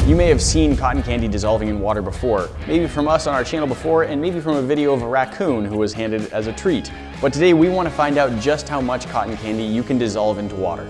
You may have seen cotton candy dissolving in water before, maybe from us on our channel before, and maybe from a video of a raccoon who was handed it as a treat. But today we want to find out just how much cotton candy you can dissolve into water.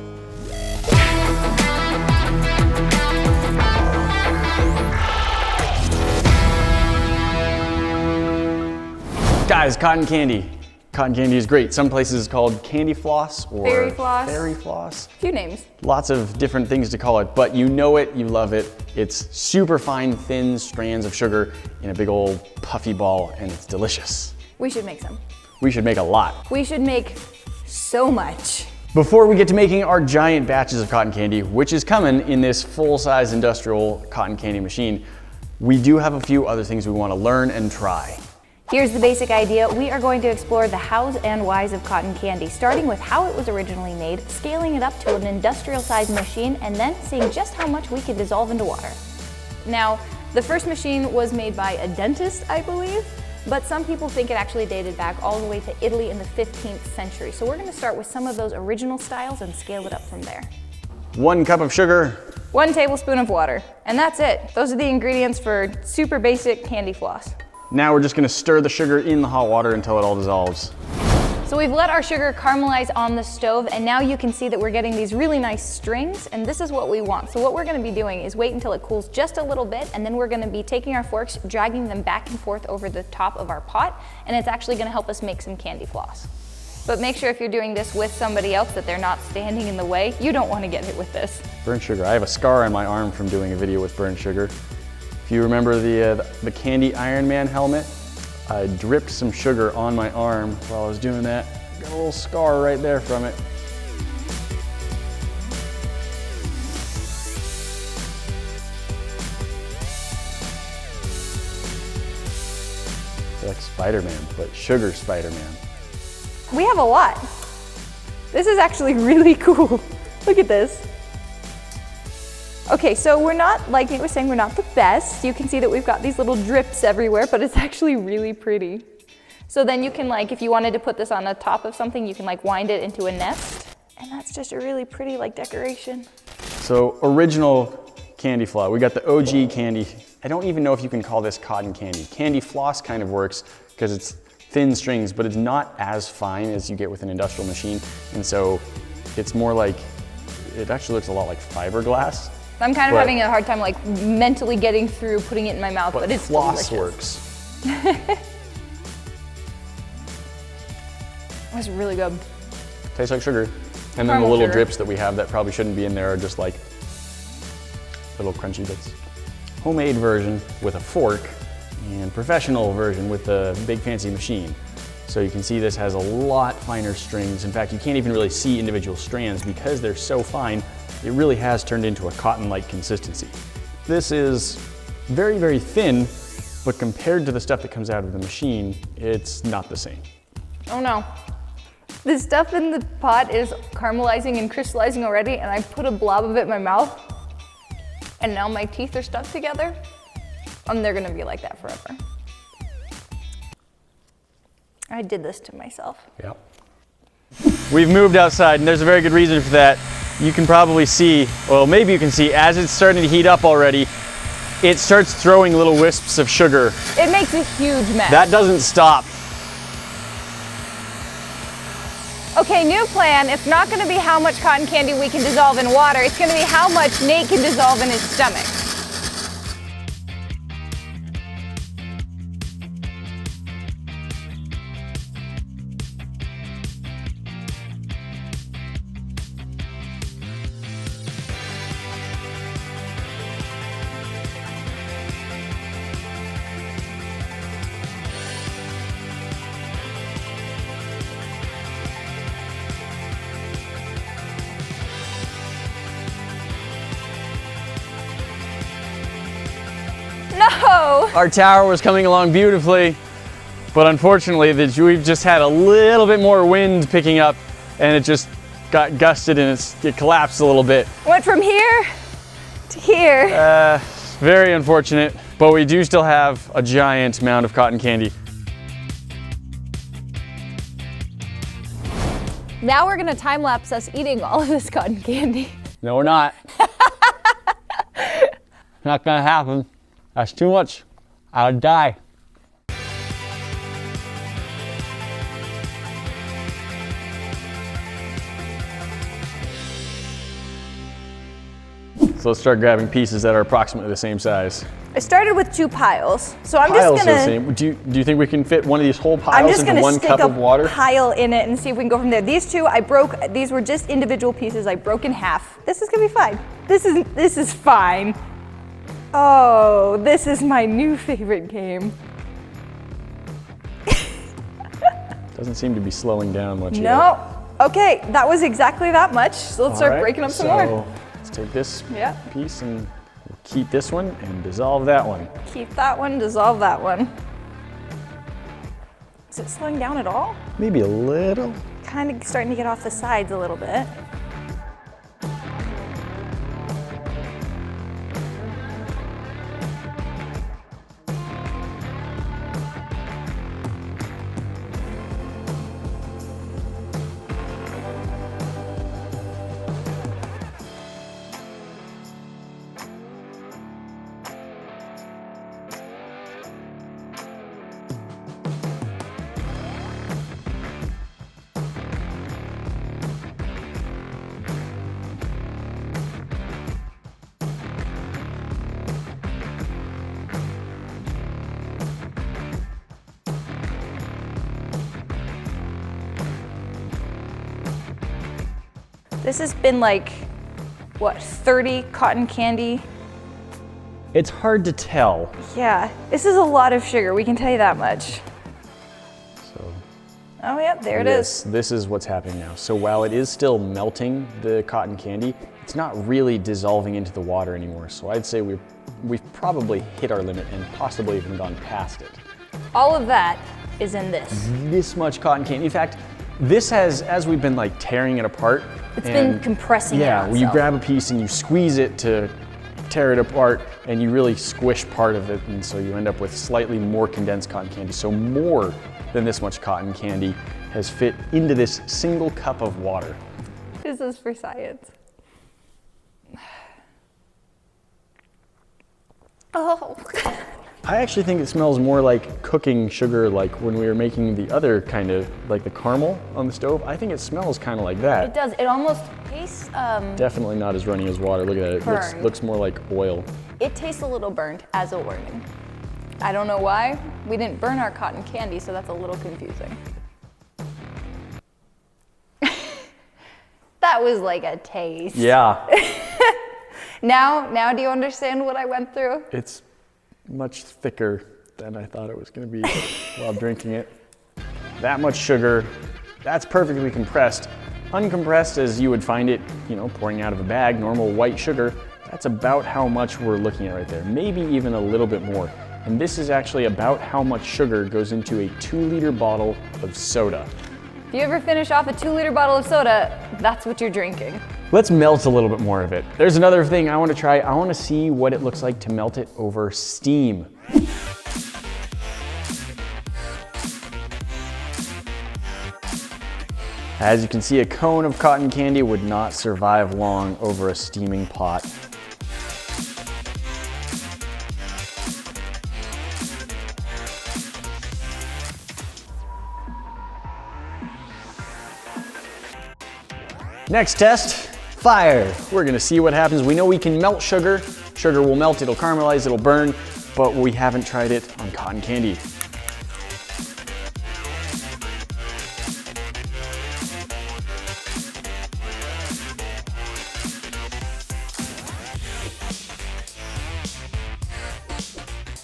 Guys, cotton candy. Cotton candy is great. Some places it's called candy floss or fairy floss. Fairy floss. A few names. Lots of different things to call it, but you know it, you love it. It's super fine, thin strands of sugar in a big old puffy ball, and it's delicious. We should make some. We should make a lot. We should make so much. Before we get to making our giant batches of cotton candy, which is coming in this full-size industrial cotton candy machine, we do have a few other things we want to learn and try. Here's the basic idea. We are going to explore the hows and whys of cotton candy, starting with how it was originally made, scaling it up to an industrial-sized machine, and then seeing just how much we can dissolve into water. Now, the first machine was made by a dentist, I believe, but some people think it actually dated back all the way to Italy in the 15th century. So we're going to start with some of those original styles and scale it up from there. 1 cup of sugar. 1 tablespoon of water, and that's it. Those are the ingredients for super basic candy floss. Now we're just gonna stir the sugar in the hot water until it all dissolves. So we've let our sugar caramelize on the stove, and now you can see that we're getting these really nice strings, and this is what we want. So what we're gonna be doing is wait until it cools just a little bit, and then we're gonna be taking our forks, dragging them back and forth over the top of our pot, and it's actually gonna help us make some candy floss. But make sure if you're doing this with somebody else that they're not standing in the way. You don't wanna get hit with this. Burnt sugar. I have a scar on my arm from doing a video with burnt sugar. If you remember the Candy Iron Man helmet, I dripped some sugar on my arm while I was doing that. Got a little scar right there from it. I feel like Spider-Man, but sugar Spider-Man. We have a lot. This is actually really cool. Look at this. Okay, so we're not, like Nate was saying, we're not the best. You can see that we've got these little drips everywhere, but it's actually really pretty. So then you can, like, if you wanted to put this on the top of something, you can like wind it into a nest. And that's just a really pretty like decoration. So original candy floss. We got the OG candy. I don't even know if you can call this cotton candy. Candy floss kind of works because it's thin strings, but it's not as fine as you get with an industrial machine. And so it's more like, it actually looks a lot like fiberglass. I'm kind of having a hard time like mentally getting through putting it in my mouth, but it's floss delicious. Works. That's really good. Tastes like sugar. And then Caramel the little sugar. drips that we have that probably shouldn't be in there are just like little crunchy bits. Homemade version with a fork and professional version with the big fancy machine. So you can see this has a lot finer strings. In fact, you can't even really see individual strands because they're so fine. It really has turned into a cotton-like consistency. This is very, very thin, but compared to the stuff that comes out of the machine, it's not the same. Oh no. The stuff in the pot is caramelizing and crystallizing already, and I put a blob of it in my mouth, and now my teeth are stuck together, and they're gonna be like that forever. I did this to myself. Yep. We've moved outside, and there's a very good reason for that. You can probably see, well, maybe you can see, as it's starting to heat up already, it starts throwing little wisps of sugar. It makes a huge mess. That doesn't stop. Okay, new plan. It's not gonna be how much cotton candy we can dissolve in water. It's gonna be how much Nate can dissolve in his stomach. No! Our tower was coming along beautifully, but unfortunately we've just had a little bit more wind picking up and it just got gusted and it collapsed a little bit. Went from here to here. Very unfortunate, but we do still have a giant mound of cotton candy. Now we're gonna time lapse us eating all of this cotton candy. No, we're not. Not gonna happen. That's too much. I'll die. So let's start grabbing pieces that are approximately the same size. I started with 2 piles, so I'm Piles just are the gonna. same. Do you think we can fit one of these whole I'm piles just into gonna 1 stick cup a of water? pile in it and see if we can go from there. These 2 I broke. These were just individual pieces. I broke in half. This is gonna be fine. This is fine. Oh, this is my new favorite game. Doesn't seem to be slowing down much yet. No. Okay, that was exactly that much. So let's start breaking up some more. Let's take this Yeah. piece and we'll keep this one and dissolve that one. Keep that one, dissolve that one. Is it slowing down at all? Maybe a little. Kind of starting to get off the sides a little bit. This has been like, what, 30 cotton candy? It's hard to tell. Yeah, this is a lot of sugar, we can tell you that much. So Oh yeah, there it is. this is what's happening now. So while it is still melting the cotton candy, it's not really dissolving into the water anymore. So I'd say we've probably hit our limit and possibly even gone past it. All of that is in this. This much cotton candy. In fact, this has, as we've been like tearing it apart. It's been compressing it Yeah, on well, you itself. grab a piece and you squeeze it to tear it apart and you really squish part of it, and so you end up with slightly more condensed cotton candy. So more than this much cotton candy has fit into this single cup of water. This is for science. Oh. I actually think it smells more like cooking sugar, like when we were making the other kind of, like the caramel on the stove. I think it smells kind of like that. It does, it almost tastes, Definitely not as runny as water. Look at that, it Burned. looks more like oil. it tastes a little burnt as a warning. I don't know why. We didn't burn our cotton candy, so that's a little confusing. That was like a taste. Yeah, Now do you understand what I went through? it's much thicker than I thought it was going to be while drinking it. That much sugar, that's perfectly compressed. Uncompressed as you would find it, you know, pouring out of a bag, normal white sugar, that's about how much we're looking at right there, maybe even a little bit more. And this is actually about how much sugar goes into a 2-liter bottle of soda. If you ever finish off a 2-liter bottle of soda, that's what you're drinking. Let's melt a little bit more of it. There's another thing I want to try. I want to see what it looks like to melt it over steam. As you can see, a cone of cotton candy would not survive long over a steaming pot. Next test, fire. We're gonna see what happens. We know we can melt sugar. Sugar will melt, it'll caramelize, it'll burn, but we haven't tried it on cotton candy.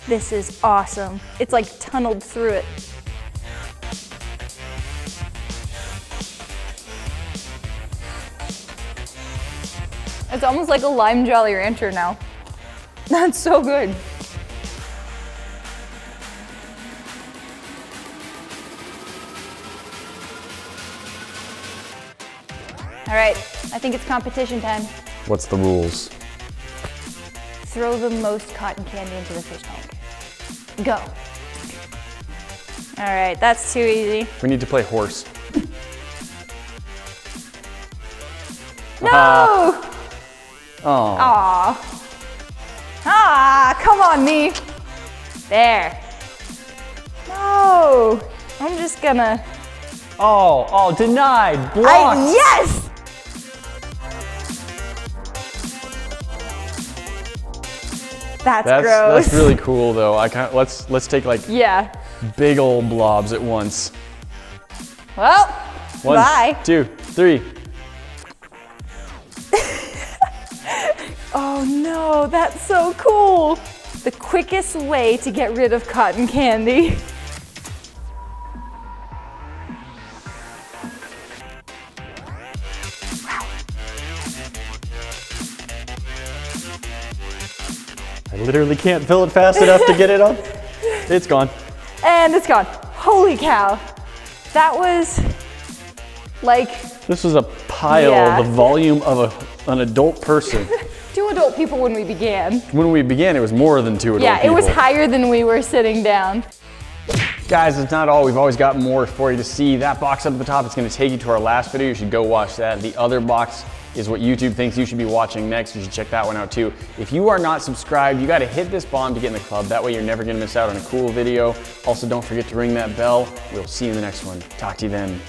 This is awesome. It's like tunneled through it. It's almost like a lime Jolly Rancher now. That's so good. All right, I think it's competition time. What's the rules? Throw the most cotton candy into the fish tank. Go. All right, that's too easy. We need to play horse. No! Oh, Aw. Ah, come on, me. There. No, I'm just gonna. Oh, denied, blocked. Yes! That's gross. That's really cool though. Let's take like Yeah. big old blobs at once. Well, 1, bye. 2, 3. Oh no, that's so cool. The quickest way to get rid of cotton candy. I literally can't fill it fast enough to get it up. It's gone. And it's gone. Holy cow. That was like This was a pile, Yeah. the volume of an adult person. 2 adult people when we began. When we began, it was more than 2 adult Yeah, it people. was higher than we were sitting down. Guys, it's not all. We've always got more for you to see. That box up at the top, it's gonna take you to our last video. You should go watch that. The other box is what YouTube thinks you should be watching next. You should check that one out too. If you are not subscribed, you gotta hit this bomb to get in the club. That way you're never gonna miss out on a cool video. Also, don't forget to ring that bell. We'll see you in the next one. Talk to you then.